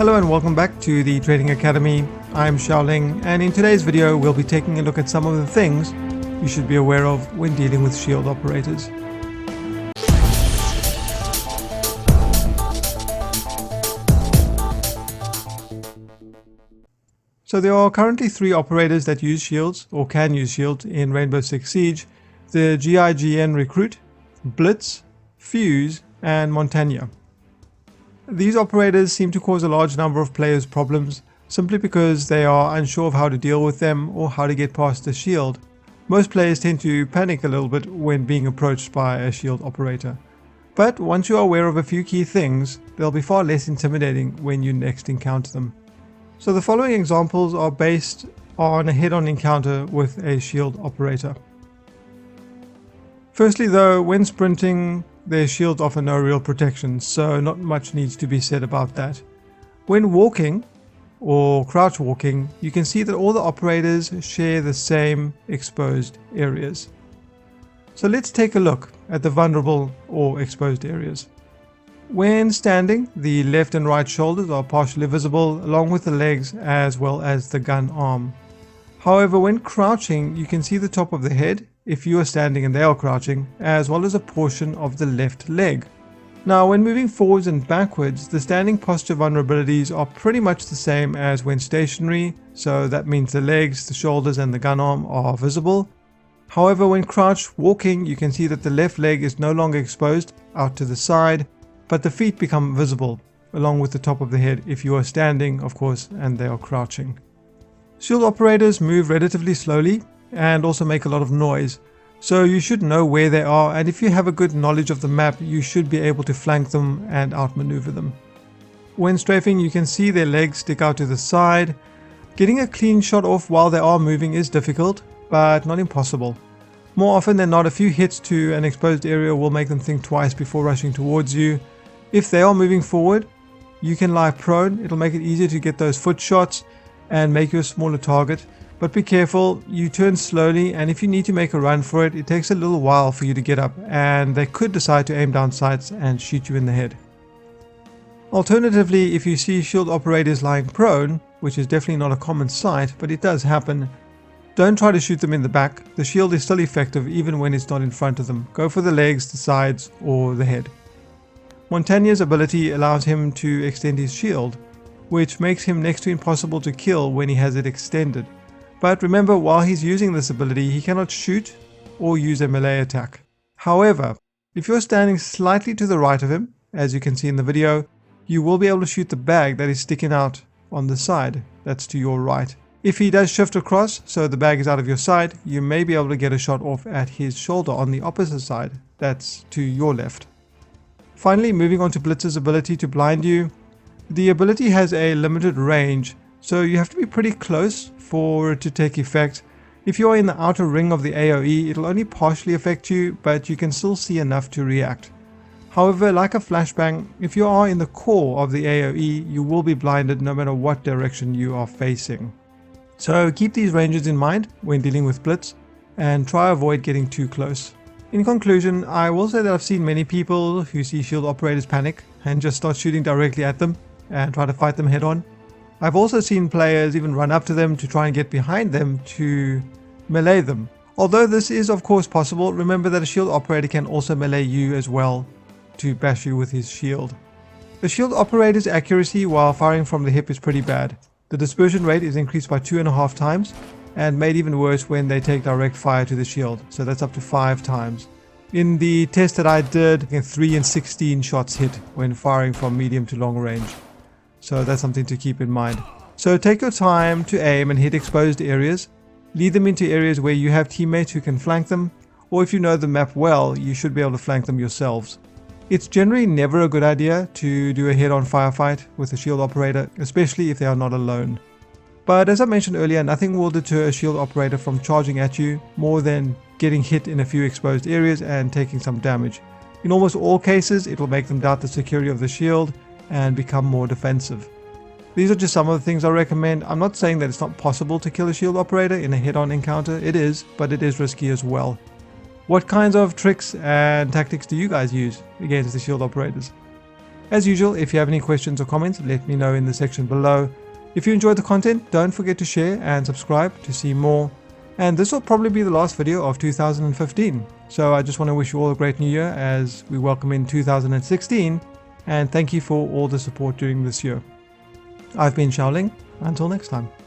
Hello and welcome back to the Trading Academy. I'm Xiaoling, and in today's video we'll be taking a look at some of the things you should be aware of when dealing with shield operators. So there are currently 3 operators that use shields or can use shields in Rainbow Six Siege: the GIGN Recruit, Blitz, Fuse, and Montagna. These operators seem to cause a large number of players problems simply because they are unsure of how to deal with them or how to get past the shield. Most players tend to panic a little bit when being approached by a shield operator. But once you are aware of a few key things, they'll be far less intimidating when you next encounter them. So the following examples are based on a head-on encounter with a shield operator. Firstly though, when sprinting, their shields offer no real protection, so not much needs to be said about that. When walking, or crouch walking, you can see that all the operators share the same exposed areas. So let's take a look at the vulnerable or exposed areas. When standing, the left and right shoulders are partially visible, along with the legs as well as the gun arm. However, when crouching, you can see the top of the head if you are standing and they are crouching, as well as a portion of the left leg. Now, when moving forwards and backwards, the standing posture vulnerabilities are pretty much the same as when stationary, so that means the legs, the shoulders, and the gun arm are visible. However, when crouched walking, you can see that the left leg is no longer exposed out to the side, but the feet become visible, along with the top of the head if you are standing, of course, and they are crouching. Shield operators move relatively slowly and also make a lot of noise, so you should know where they are, and if you have a good knowledge of the map, you should be able to flank them and outmaneuver them. When strafing, you can see their legs stick out to the side. Getting a clean shot off while they are moving is difficult, but not impossible. More often than not, a few hits to an exposed area will make them think twice before rushing towards you. If they are moving forward, you can lie prone. It'll make it easier to get those foot shots and make you a smaller target. But be careful, you turn slowly, and if you need to make a run for it, it takes a little while for you to get up, and they could decide to aim down sights and shoot you in the head. Alternatively, if you see shield operators lying prone, which is definitely not a common sight, but it does happen, don't try to shoot them in the back. The shield is still effective even when it's not in front of them. Go for the legs, the sides, or the head. Montagna's ability allows him to extend his shield, which makes him next to impossible to kill when he has it extended. But remember, while he's using this ability, he cannot shoot or use a melee attack. However, if you're standing slightly to the right of him, as you can see in the video, you will be able to shoot the bag that is sticking out on the side, that's to your right. If he does shift across, so the bag is out of your sight, you may be able to get a shot off at his shoulder on the opposite side, that's to your left. Finally, moving on to Blitz's ability to blind you. The ability has a limited range, so you have to be pretty close for it to take effect. If you are in the outer ring of the AoE, it'll only partially affect you, but you can still see enough to react. However, like a flashbang, if you are in the core of the AoE, you will be blinded no matter what direction you are facing. So keep these ranges in mind when dealing with Blitz, and try avoid getting too close. In conclusion, I will say that I've seen many people who see shield operators panic and just start shooting directly at them and try to fight them head on. I've also seen players even run up to them to try and get behind them to melee them. Although this is of course possible, remember that a shield operator can also melee you as well to bash you with his shield. The shield operator's accuracy while firing from the hip is pretty bad. The dispersion rate is increased by 2.5 times and made even worse when they take direct fire to the shield, so that's up to 5 times. In the test that I did, 3 in 16 shots hit when firing from medium to long range. So that's something to keep in mind. So take your time to aim and hit exposed areas. Lead them into areas where you have teammates who can flank them, or if you know the map well, you should be able to flank them yourselves. It's generally never a good idea to do a head-on firefight with a shield operator, especially if they are not alone. But as I mentioned earlier, nothing will deter a shield operator from charging at you more than getting hit in a few exposed areas and taking some damage. In almost all cases, it will make them doubt the security of the shield and become more defensive. These are just some of the things I recommend. I'm not saying that it's not possible to kill a shield operator in a head-on encounter. It is, but it is risky as well. What kinds of tricks and tactics do you guys use against the shield operators? As usual, if you have any questions or comments, let me know in the section below. If you enjoyed the content, don't forget to share and subscribe to see more. And this will probably be the last video of 2015. So I just want to wish you all a great new year as we welcome in 2016. And thank you for all the support during this year. I've been Xiaoling. Until next time.